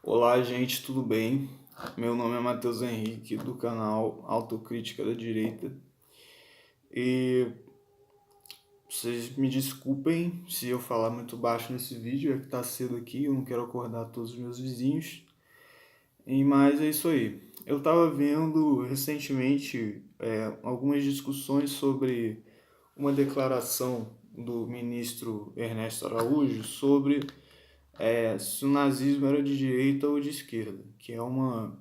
Olá, gente, tudo bem? Meu nome é Matheus Henrique, do canal Autocrítica da Direita. E vocês me desculpem se eu falar muito baixo nesse vídeo, é que tá cedo aqui, eu não quero acordar todos os meus vizinhos. Mas é isso aí. Eu estava vendo recentemente algumas discussões sobre uma declaração do ministro Ernesto Araújo sobre se o nazismo era de direita ou de esquerda, que é uma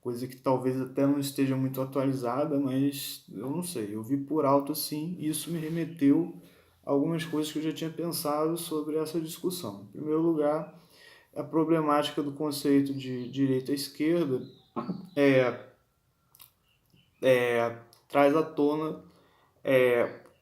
coisa que talvez até não esteja muito atualizada, mas eu não sei, eu vi por alto assim, e isso me remeteu a algumas coisas que eu já tinha pensado sobre essa discussão. Em primeiro lugar, a problemática do conceito de direita e esquerda traz à tona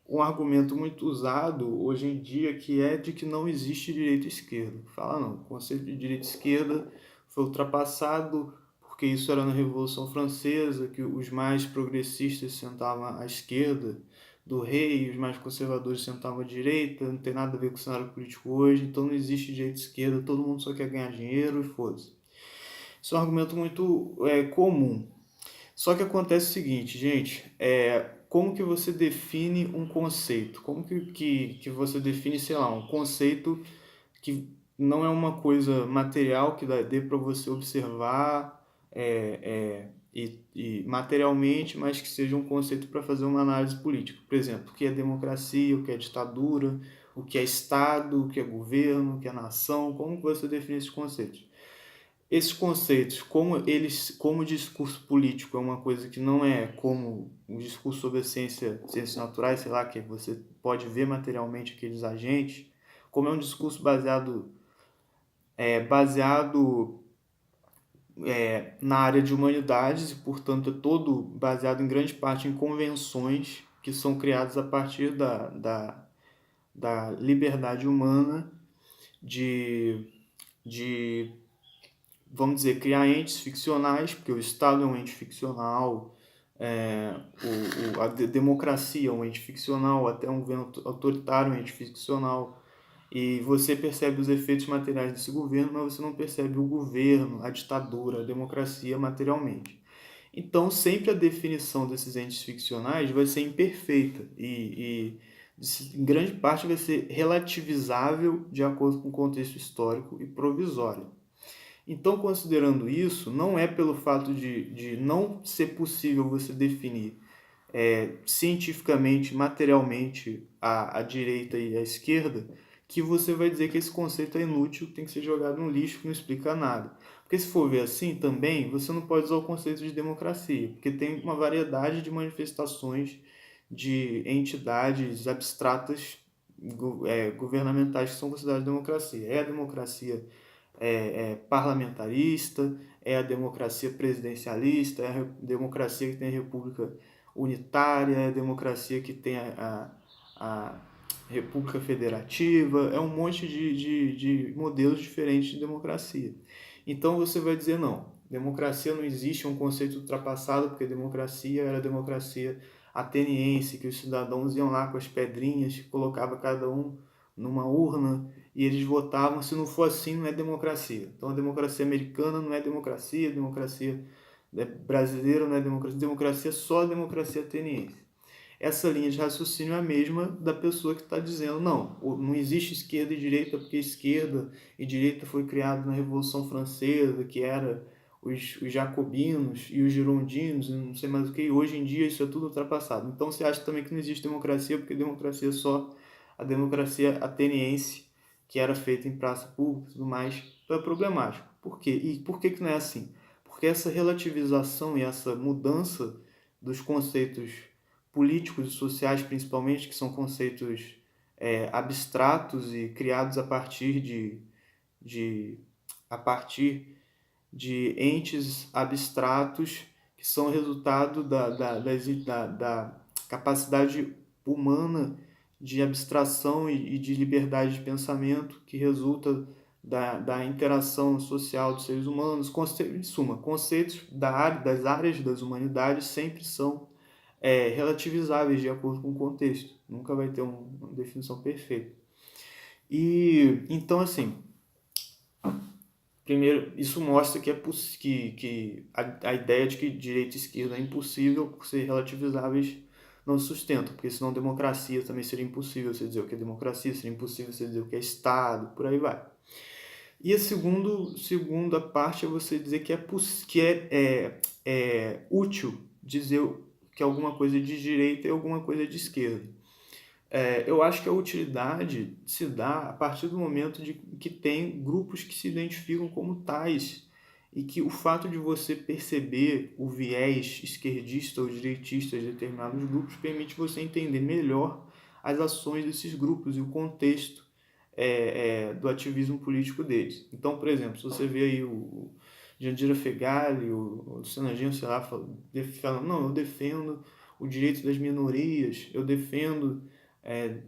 um argumento muito usado hoje em dia, que é de que não existe direita e esquerda. Fala não, o conceito de direita e esquerda foi ultrapassado porque isso era na Revolução Francesa, que os mais progressistas sentavam à esquerda do rei, os mais conservadores sentavam à direita, não tem nada a ver com o cenário político hoje, então não existe direita e esquerda, todo mundo só quer ganhar dinheiro e foda-se. Isso é um argumento muito comum. Só que acontece o seguinte, gente, como que você define um conceito? Como que você define, sei lá, um conceito que não é uma coisa material que dê para você observar e materialmente, mas que seja um conceito para fazer uma análise política. Por exemplo, o que é democracia, o que é ditadura, o que é Estado, o que é governo, o que é nação, como que você define esses conceitos? Esses conceitos, como discurso político é uma coisa que não é como um discurso sobre a ciências naturais, sei lá, que você pode ver materialmente aqueles agentes, como é um discurso baseado na área de humanidades e, portanto, é todo baseado em grande parte em convenções que são criadas a partir da liberdade humana de, de vamos dizer, criar entes ficcionais, porque o Estado é um ente ficcional, a democracia é um ente ficcional, até um governo autoritário é um ente ficcional, e você percebe os efeitos materiais desse governo, mas você não percebe o governo, a ditadura, a democracia materialmente. Então, sempre a definição desses entes ficcionais vai ser imperfeita e em grande parte vai ser relativizável de acordo com o contexto histórico e provisório. Então, considerando isso, não é pelo fato de não ser possível você definir cientificamente, materialmente, a direita e a esquerda, que você vai dizer que esse conceito é inútil, tem que ser jogado no lixo, que não explica nada. Porque se for ver assim também, você não pode usar o conceito de democracia, porque tem uma variedade de manifestações de entidades abstratas governamentais que são consideradas democracia. É a democracia parlamentarista, é a democracia presidencialista, é a democracia que tem a república unitária, é a democracia que tem a república federativa, é um monte de modelos diferentes de democracia. Então você vai dizer, não, democracia não existe, é um conceito ultrapassado, porque democracia era a democracia ateniense, que os cidadãos iam lá com as pedrinhas, colocava cada um numa urna e eles votavam. Se não for assim, não é democracia. Então a democracia americana não é democracia, a democracia brasileira não é democracia, democracia é só a democracia ateniense. Essa linha de raciocínio é a mesma da pessoa que está dizendo, não existe esquerda e direita, porque esquerda e direita foi criado na Revolução Francesa, que era os jacobinos e os girondinos, e não sei mais o que, e hoje em dia isso é tudo ultrapassado. Então você acha também que não existe democracia, porque democracia é só a democracia ateniense, que era feita em praça pública e tudo mais. Então é problemático. Por quê? E por que não é assim? Porque essa relativização e essa mudança dos conceitos políticos e sociais, principalmente, que são conceitos abstratos e criados de a partir de entes abstratos que são resultado da capacidade humana de abstração e de liberdade de pensamento que resulta da interação social dos seres humanos. Em suma, conceitos das áreas das humanidades sempre são relativizáveis de acordo com o contexto. Nunca vai ter uma definição perfeita. E então, assim, primeiro, isso mostra que a ideia de que direita e esquerda é impossível por ser relativizáveis não se sustenta, porque senão democracia também seria impossível você dizer o que é democracia, seria impossível você dizer o que é Estado, por aí vai. E a segunda parte é você dizer que é útil dizer que alguma coisa é de direita e alguma coisa é de esquerda. Eu acho que a utilidade se dá a partir do momento de que tem grupos que se identificam como tais e que o fato de você perceber o viés esquerdista ou direitista de determinados grupos permite você entender melhor as ações desses grupos e o contexto do ativismo político deles. Então, por exemplo, se você vê aí o Jandira Fegali, o Luciano Angel, sei lá, falando, não, eu defendo o direito das minorias, eu defendo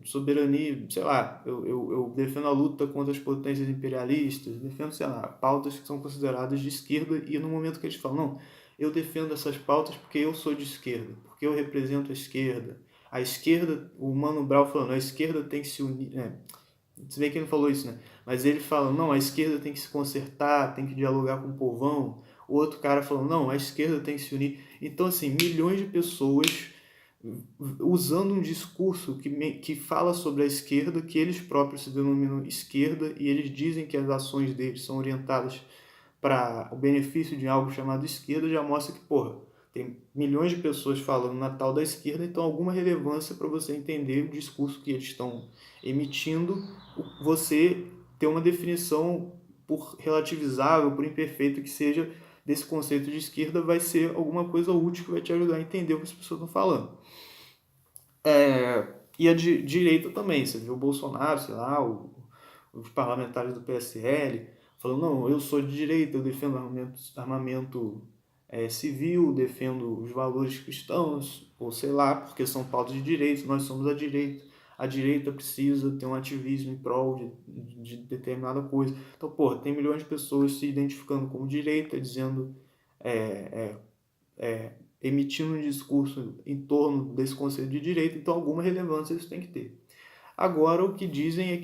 soberania, sei lá, eu defendo a luta contra as potências imperialistas, defendo, sei lá, pautas que são consideradas de esquerda, e no momento que eles falam, não, eu defendo essas pautas porque eu sou de esquerda, porque eu represento a esquerda, o Mano Brown falando, a esquerda tem que se unir, se bem que ele não falou isso, né? Mas ele fala, não, a esquerda tem que se consertar, tem que dialogar com o povão. O outro cara falou, não, a esquerda tem que se unir. Então, assim, milhões de pessoas usando um discurso que fala sobre a esquerda, que eles próprios se denominam esquerda, e eles dizem que as ações deles são orientadas para o benefício de algo chamado esquerda, já mostra que, porra, tem milhões de pessoas falando na tal da esquerda, então alguma relevância para você entender o discurso que eles estão emitindo, você ter uma definição, por relativizável, por imperfeita que seja, desse conceito de esquerda, vai ser alguma coisa útil que vai te ajudar a entender o que as pessoas estão falando. E a direita também, você viu o Bolsonaro, sei lá, os parlamentares do PSL, falando, não, eu sou de direita, eu defendo armamento civil, defendo os valores cristãos, ou sei lá, porque são pautas de direito, nós somos a direita. A direita precisa ter um ativismo em prol de determinada coisa. Então, porra, tem milhões de pessoas se identificando como direita, dizendo, emitindo um discurso em torno desse conceito de direita, então alguma relevância isso tem que ter. Agora, o que dizem é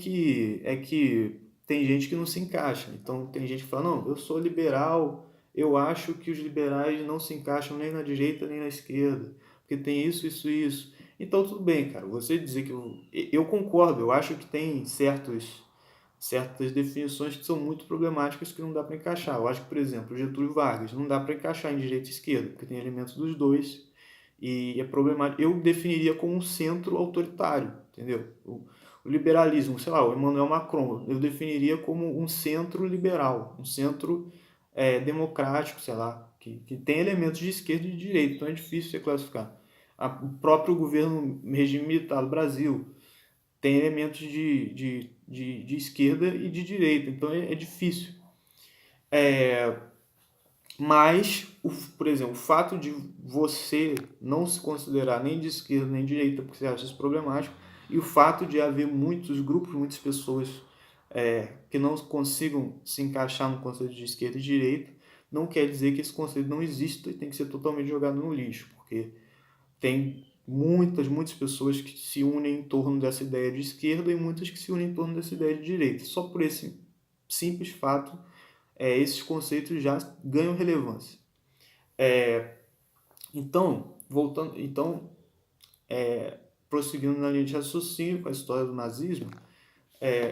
que tem gente que não se encaixa. Então, tem gente que fala, não, eu sou liberal, eu acho que os liberais não se encaixam nem na direita nem na esquerda, porque tem isso, isso e isso. Então, tudo bem, cara, você dizer que... Eu concordo, eu acho que tem certas definições que são muito problemáticas que não dá para encaixar. Eu acho que, por exemplo, Getúlio Vargas não dá para encaixar em direita e esquerda, porque tem elementos dos dois, e é problemático. Eu definiria como um centro autoritário, entendeu? O liberalismo, sei lá, o Emmanuel Macron, eu definiria como um centro liberal, um centro democrático, sei lá, que tem elementos de esquerda e de direita, então é difícil você classificar. O próprio governo, regime militar do Brasil, tem elementos de esquerda e de direita, então é difícil. Mas, por exemplo, o fato de você não se considerar nem de esquerda nem de direita, porque você acha isso problemático, e o fato de haver muitos grupos, muitas pessoas que não consigam se encaixar no conceito de esquerda e direita, não quer dizer que esse conceito não exista e tem que ser totalmente jogado no lixo, porque tem muitas pessoas que se unem em torno dessa ideia de esquerda e muitas que se unem em torno dessa ideia de direita. Só por esse simples fato, esses conceitos já ganham relevância. Então, prosseguindo na linha de raciocínio com a história do nazismo,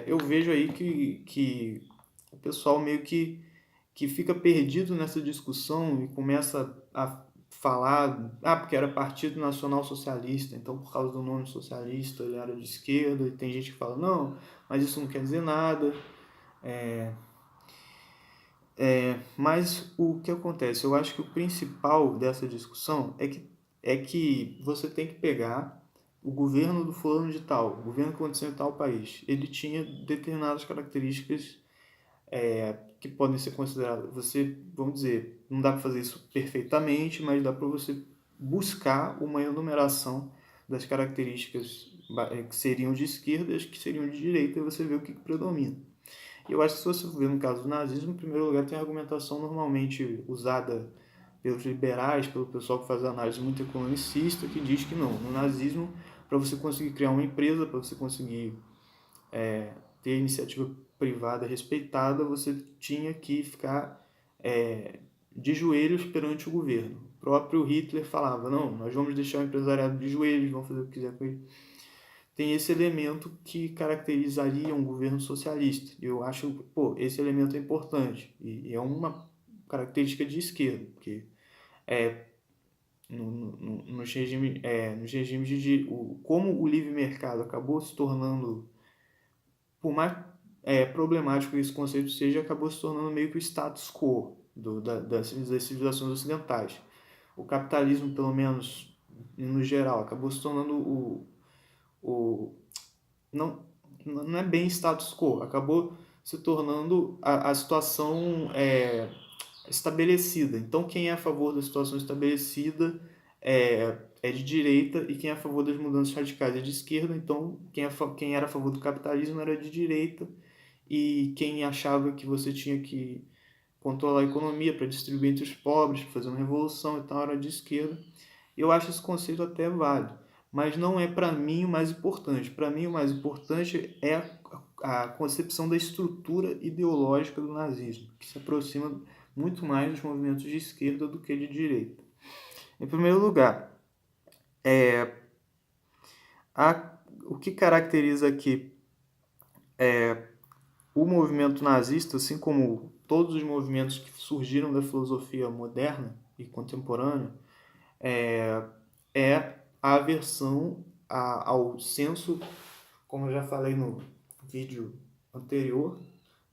eu vejo aí que o pessoal meio que fica perdido nessa discussão e começa a falar, porque era Partido Nacional Socialista, então por causa do nome socialista ele era de esquerda, e tem gente que fala, não, mas isso não quer dizer nada. Mas o que acontece? Eu acho que o principal dessa discussão é que você tem que pegar o governo do fulano de tal, o governo que aconteceu em tal país. Ele tinha determinadas características que podem ser consideradas. Vamos dizer, não dá para fazer isso perfeitamente, mas dá para você buscar uma enumeração das características que seriam de esquerda e as que seriam de direita, e você vê o que predomina. E eu acho que se você ver no caso do nazismo, em primeiro lugar tem a argumentação normalmente usada pelos liberais, pelo pessoal que faz análise muito economicista, que diz que não, no nazismo, para você conseguir criar uma empresa, para você conseguir ter iniciativa privada respeitada, você tinha que ficar de joelhos perante o governo. O próprio Hitler falava, não, nós vamos deixar o empresariado de joelhos, vamos fazer o que quiser com ele. Tem esse elemento que caracterizaria um governo socialista. Eu acho, esse elemento é importante e é uma característica de esquerda, porque nos regimes como o livre mercado acabou se tornando, por mais problemático que esse conceito seja, acabou se tornando meio que o status quo das civilizações ocidentais. O capitalismo, pelo menos no geral, acabou se tornando não, não é bem status quo, acabou se tornando a situação estabelecida. Então, quem é a favor da situação estabelecida é de direita e quem é a favor das mudanças radicais é de esquerda. Então, quem era a favor do capitalismo era de direita e quem achava que você tinha que controlar a economia para distribuir entre os pobres, para fazer uma revolução e tal, era de esquerda. Eu acho esse conceito até válido, mas não é para mim o mais importante. Para mim o mais importante é a concepção da estrutura ideológica do nazismo, que se aproxima muito mais dos movimentos de esquerda do que de direita. Em primeiro lugar, o que caracteriza aqui o movimento nazista, assim como todos os movimentos que surgiram da filosofia moderna e contemporânea, é a aversão ao senso, como eu já falei no vídeo anterior,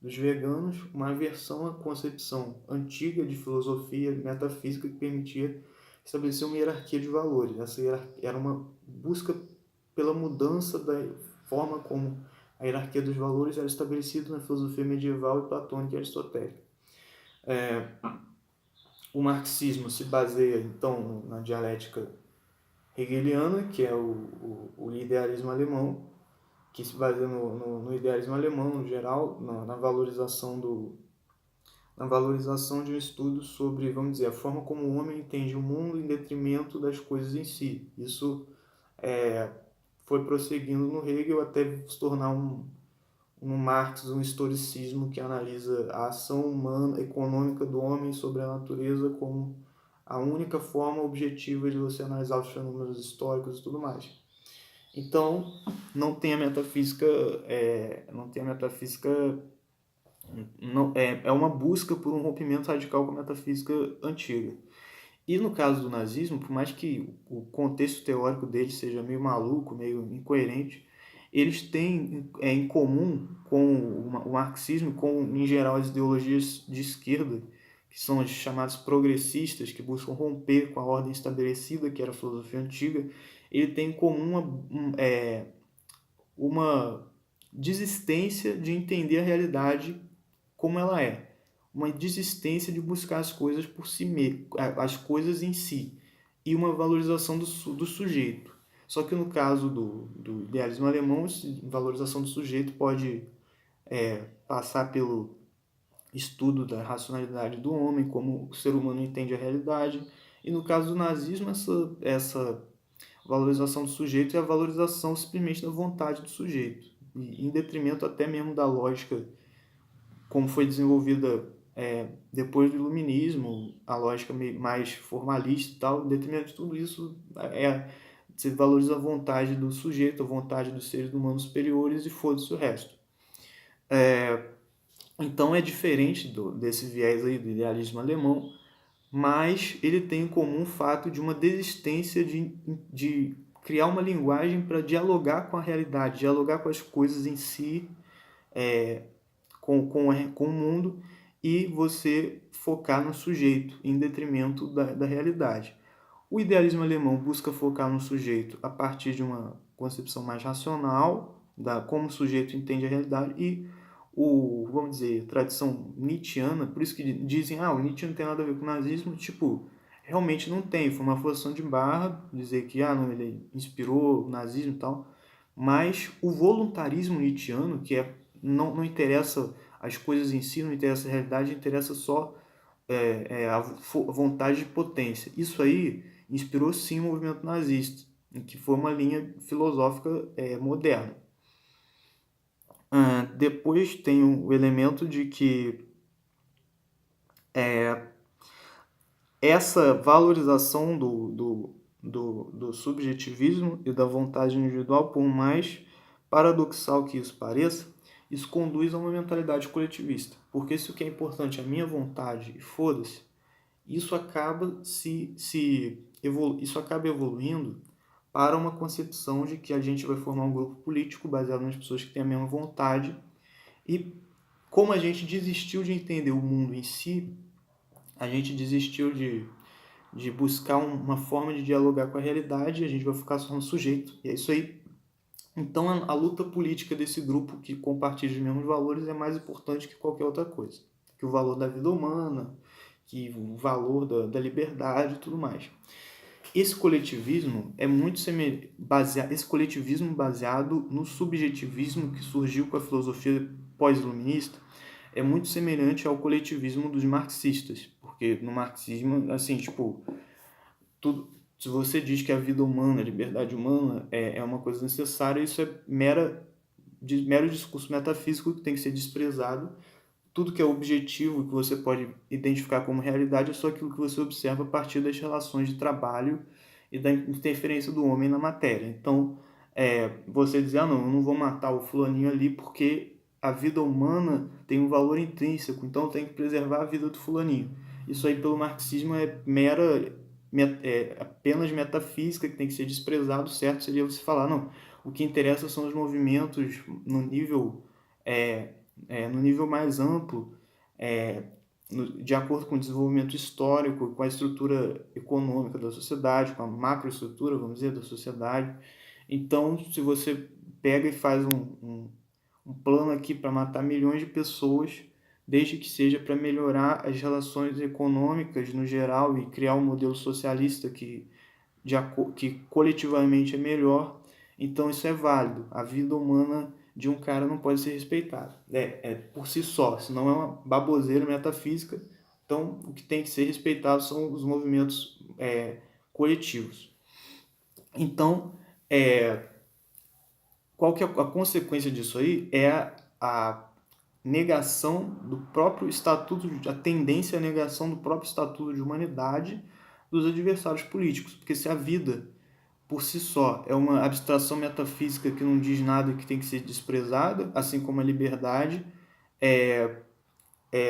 dos veganos, uma aversão à concepção antiga de filosofia metafísica que permitia estabelecer uma hierarquia de valores. Essa hierarquia era uma busca pela mudança da forma como a hierarquia dos valores era estabelecida na filosofia medieval e platônica e aristotélica. O marxismo se baseia, então, na dialética hegeliana, que é o idealismo alemão, que se baseia no idealismo alemão, no geral, na valorização de um estudo sobre, vamos dizer, a forma como o homem entende o mundo em detrimento das coisas em si. Isso foi prosseguindo no Hegel até se tornar no Marx um historicismo que analisa a ação humana, econômica do homem sobre a natureza como a única forma objetiva de você analisar os fenômenos históricos e tudo mais. Então, não tem a metafísica, é uma busca por um rompimento radical com a metafísica antiga. E no caso do nazismo, por mais que o contexto teórico deles seja meio maluco, meio incoerente, eles têm em comum com o marxismo, com, em geral, as ideologias de esquerda, que são as chamadas progressistas, que buscam romper com a ordem estabelecida, que era a filosofia antiga. Ele tem em comum uma desistência de entender a realidade como ela é, uma desistência de buscar as coisas por si mesmo, as coisas em si, e uma valorização do sujeito. Só que no caso do idealismo alemão, a valorização do sujeito pode passar pelo estudo da racionalidade do homem, como o ser humano entende a realidade, e no caso do nazismo, essa valorização do sujeito é a valorização simplesmente da vontade do sujeito, em detrimento até mesmo da lógica como foi desenvolvida depois do iluminismo, a lógica mais formalista e tal, em detrimento de tudo isso, você valoriza a vontade do sujeito, a vontade dos seres humanos superiores e foda-se o resto. Então é diferente desse viés aí do idealismo alemão, mas ele tem em comum o fato de uma desistência de criar uma linguagem para dialogar com a realidade, dialogar com as coisas em si, com o mundo, e você focar no sujeito em detrimento da realidade. O idealismo alemão busca focar no sujeito a partir de uma concepção mais racional, como o sujeito entende a realidade, e vamos dizer, tradição nietzschiana, por isso que dizem, o Nietzsche não tem nada a ver com o nazismo, realmente não tem, foi uma forçação de barra dizer que não, ele inspirou o nazismo e tal, mas o voluntarismo nietzschiano, que não interessa as coisas em si, não interessa a realidade, interessa só a vontade de potência. Isso aí inspirou sim o movimento nazista, que foi uma linha filosófica moderna. Depois tem o elemento de que essa valorização do subjetivismo e da vontade individual, por mais paradoxal que isso pareça, isso conduz a uma mentalidade coletivista. Porque se o que é importante é a minha vontade e foda-se, isso acaba isso acaba evoluindo para uma concepção de que a gente vai formar um grupo político baseado nas pessoas que têm a mesma vontade. E como a gente desistiu de entender o mundo em si, a gente desistiu de buscar uma forma de dialogar com a realidade, a gente vai ficar só no sujeito. E é isso aí. Então a luta política desse grupo que compartilha os mesmos valores é mais importante que qualquer outra coisa. Que o valor da vida humana, que o valor da liberdade e tudo mais. Esse coletivismo é muito baseado, esse coletivismo baseado no subjetivismo que surgiu com a filosofia pós-iluminista é muito semelhante ao coletivismo dos marxistas, porque no marxismo, assim, tipo, tudo, se você diz que a vida humana, a liberdade humana é uma coisa necessária, isso é mero discurso metafísico que tem que ser desprezado. Tudo que é objetivo, que você pode identificar como realidade, é só aquilo que você observa a partir das relações de trabalho e da interferência do homem na matéria. Então, você dizer, não, eu não vou matar o fulaninho ali porque a vida humana tem um valor intrínseco, então eu tenho que preservar a vida do fulaninho. Isso aí, pelo marxismo, apenas metafísica, que tem que ser desprezado. Certo seria você falar, não, o que interessa são os movimentos no nível no nível mais amplo, de acordo com o desenvolvimento histórico, com a estrutura econômica da sociedade, com a macroestrutura, vamos dizer, da sociedade. Então, se você pega e faz um plano aqui para matar milhões de pessoas, desde que seja para melhorar as relações econômicas no geral e criar um modelo socialista que coletivamente é melhor, então isso é válido. A vida humana de um cara não pode ser respeitada. Por si só, senão é uma baboseira metafísica. Então, o que tem que ser respeitado são os movimentos coletivos. Então, qual que é a consequência disso aí? É a negação do próprio estatuto, a tendência à negação do próprio estatuto de humanidade dos adversários políticos. Porque se a vida por si só é uma abstração metafísica que não diz nada e que tem que ser desprezada, assim como a liberdade,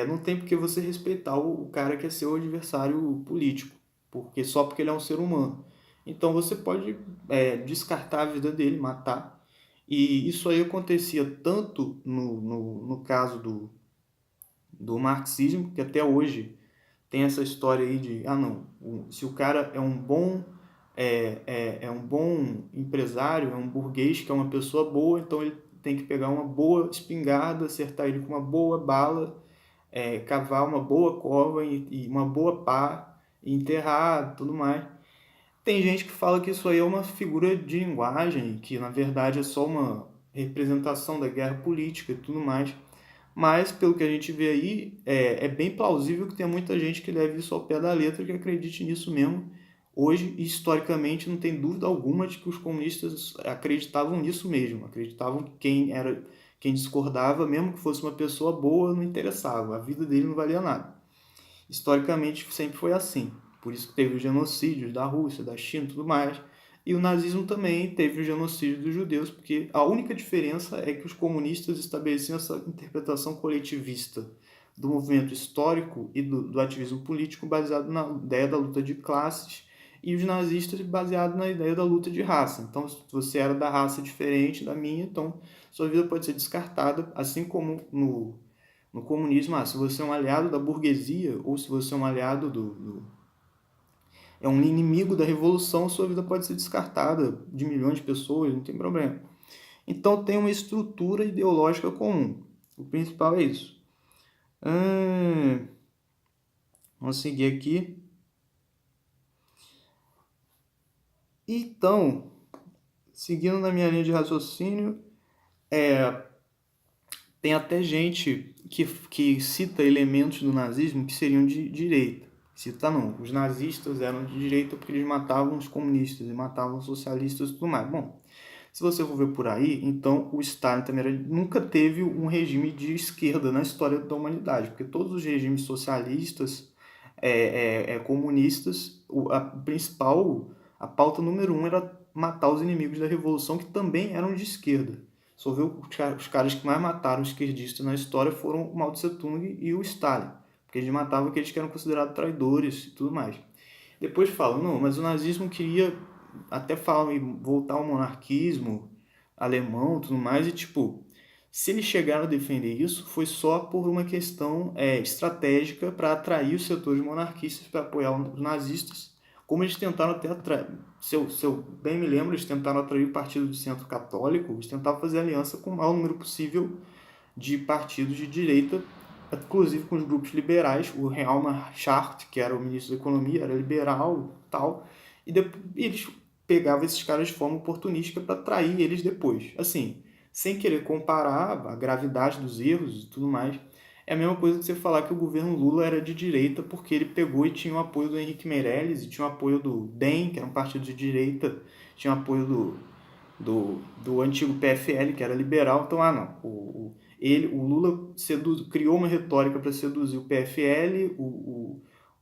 não tem por que você respeitar o cara que é seu adversário político, só porque ele é um ser humano. Então você pode descartar a vida dele, matar. E isso aí acontecia tanto no caso do marxismo, que até hoje tem essa história aí de, não, se o cara é um bom empresário, é um burguês, que é uma pessoa boa, então ele tem que pegar uma boa espingarda, acertar ele com uma boa bala, cavar uma boa cova e uma boa pá, e enterrar, tudo mais. Tem gente que fala que isso aí é uma figura de linguagem, que na verdade é só uma representação da guerra política e tudo mais. Mas, pelo que a gente vê aí, é bem plausível que tenha muita gente que leve isso ao pé da letra, que acredite nisso mesmo. Hoje, historicamente, não tem dúvida alguma de que os comunistas acreditavam nisso mesmo. Acreditavam que quem discordava, mesmo que fosse uma pessoa boa, não interessava. A vida dele não valia nada. Historicamente, sempre foi assim. Por isso que teve os genocídios da Rússia, da China e tudo mais. E o nazismo também teve o genocídio dos judeus, porque a única diferença é que os comunistas estabeleciam essa interpretação coletivista do movimento histórico e do ativismo político baseado na ideia da luta de classes, e os nazistas baseado na ideia da luta de raça. Então, se você era da raça diferente da minha, então sua vida pode ser descartada, assim como no comunismo, se você é um aliado da burguesia ou se você é um aliado é um inimigo da revolução, sua vida pode ser descartada de milhões de pessoas, não tem problema. Então tem uma estrutura ideológica comum. O principal é isso. Vamos seguir aqui. Então, seguindo na minha linha de raciocínio, tem até gente que cita elementos do nazismo que seriam de direita. Cita não, os nazistas eram de direita porque eles matavam os comunistas e matavam os socialistas e tudo mais. Bom, Se você for ver por aí, então o Stalin também nunca teve um regime de esquerda na história da humanidade, porque todos os regimes socialistas, comunistas, a pauta número um era matar os inimigos da revolução, que também eram de esquerda. Só vê os caras que mais mataram os esquerdistas na história foram o Mao Tse Tung e o Stalin, porque eles matavam aqueles que eram considerados traidores e tudo mais. Depois falam, não, mas o nazismo queria, até falam em voltar ao monarquismo alemão e tudo mais, e tipo, se eles chegaram a defender isso, foi só por uma questão estratégica para atrair os setores monarquistas para apoiar os nazistas, como eles tentaram até atrair, se eu bem me lembro, eles tentaram atrair o partido de centro católico, eles tentavam fazer aliança com o maior número possível de partidos de direita, inclusive com os grupos liberais. O Hjalmar Schacht, que era o ministro da Economia, era liberal e tal, e eles pegavam esses caras de forma oportunística para atrair eles depois. Assim, sem querer comparar a gravidade dos erros e tudo mais, é a mesma coisa que você falar que o governo Lula era de direita porque ele pegou e tinha o apoio do Henrique Meirelles e tinha o apoio do DEM, que era um partido de direita, tinha o apoio do antigo PFL, que era liberal. Então, não, o Lula criou uma retórica para seduzir o PFL,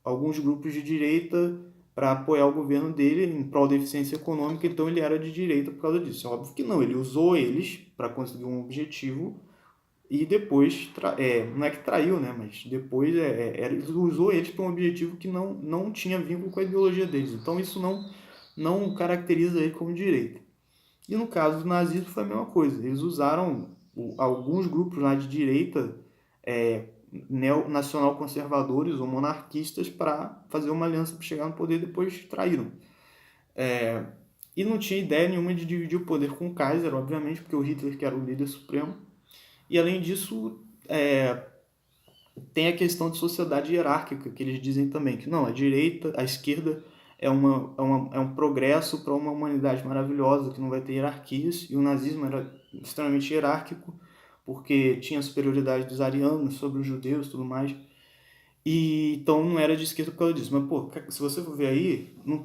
alguns grupos de direita, para apoiar o governo dele em prol da eficiência econômica, então ele era de direita por causa disso. É óbvio que não, ele usou eles para conseguir um objetivo e depois, não é que traiu, né, mas depois ele usou eles para um objetivo que não tinha vínculo com a ideologia deles. Então isso não caracteriza ele como direita. E no caso do nazismo foi a mesma coisa. Eles usaram alguns grupos lá de direita, nacional-conservadores ou monarquistas, para fazer uma aliança para chegar no poder, e depois traíram. E não tinha ideia nenhuma de dividir o poder com o Kaiser, obviamente, porque o Hitler que era o líder supremo. E além disso, tem a questão de sociedade hierárquica, que eles dizem também, que não, a esquerda é um progresso para uma humanidade maravilhosa, que não vai ter hierarquias, e o nazismo era extremamente hierárquico, porque tinha a superioridade dos arianos sobre os judeus e tudo mais, e então não era de esquerda por causa disso. Mas, pô, se você for ver aí, não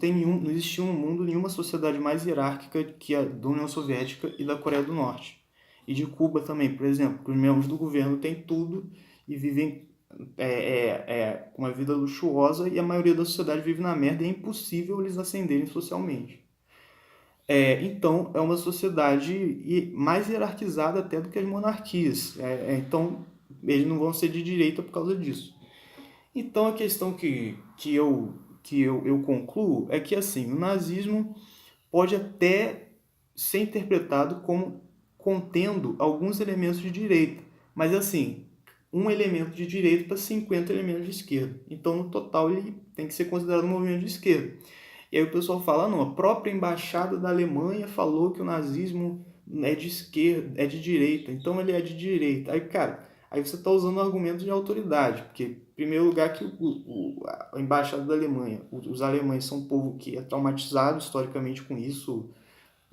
existia um mundo, nenhuma sociedade mais hierárquica que a da União Soviética e da Coreia do Norte. E de Cuba também, por exemplo, que os membros do governo têm tudo e vivem com uma vida luxuosa, e a maioria da sociedade vive na merda e é impossível eles ascenderem socialmente. Então, é uma sociedade mais hierarquizada até do que as monarquias. Então, eles não vão ser de direita por causa disso. Então, a questão que eu concluo é que, assim, o nazismo pode até ser interpretado como contendo alguns elementos de direita, mas, assim, um elemento de direita para 50 elementos de esquerda. Então, no total, ele tem que ser considerado um movimento de esquerda. E aí o pessoal fala, não, a própria embaixada da Alemanha falou que o nazismo é de esquerda, é de direita, então ele é de direita. Aí, cara, aí você está usando o argumento de autoridade, porque, em primeiro lugar, que a embaixada da Alemanha, os alemães são um povo que é traumatizado historicamente com isso,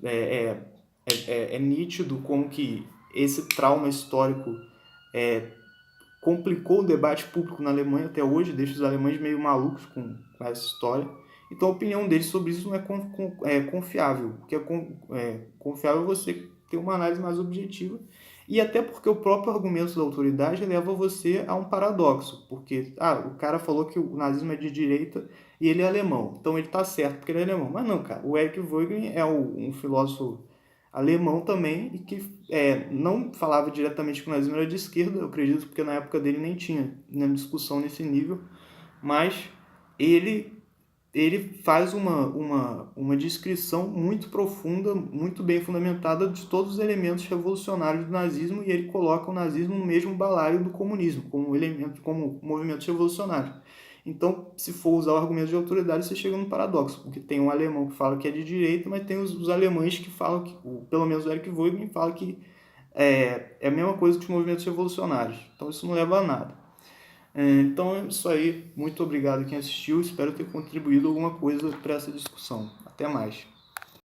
é nítido como que esse trauma histórico complicou o debate público na Alemanha até hoje, deixa os alemães meio malucos com essa história. Então a opinião deles sobre isso não é confiável. O que é confiável é você ter uma análise mais objetiva, e até porque o próprio argumento da autoridade leva você a um paradoxo, porque o cara falou que o nazismo é de direita e ele é alemão, então ele está certo porque ele é alemão. Mas não, cara, o Eric Voegelin é um filósofo alemão também, e que não falava diretamente que o nazismo era de esquerda, eu acredito, porque na época dele nem tinha nenhuma discussão nesse nível, mas ele faz uma descrição muito profunda, muito bem fundamentada de todos os elementos revolucionários do nazismo, e ele coloca o nazismo no mesmo balaio do comunismo, como movimentos revolucionários. Então, se for usar o argumento de autoridade, você chega num paradoxo, porque tem um alemão que fala que é de direita, mas tem os alemães que falam, pelo menos o Eric Voegelin fala que é a mesma coisa que os movimentos revolucionários. Então, isso não leva a nada. Então é isso aí. Muito obrigado a quem assistiu. Espero ter contribuído alguma coisa para essa discussão. Até mais.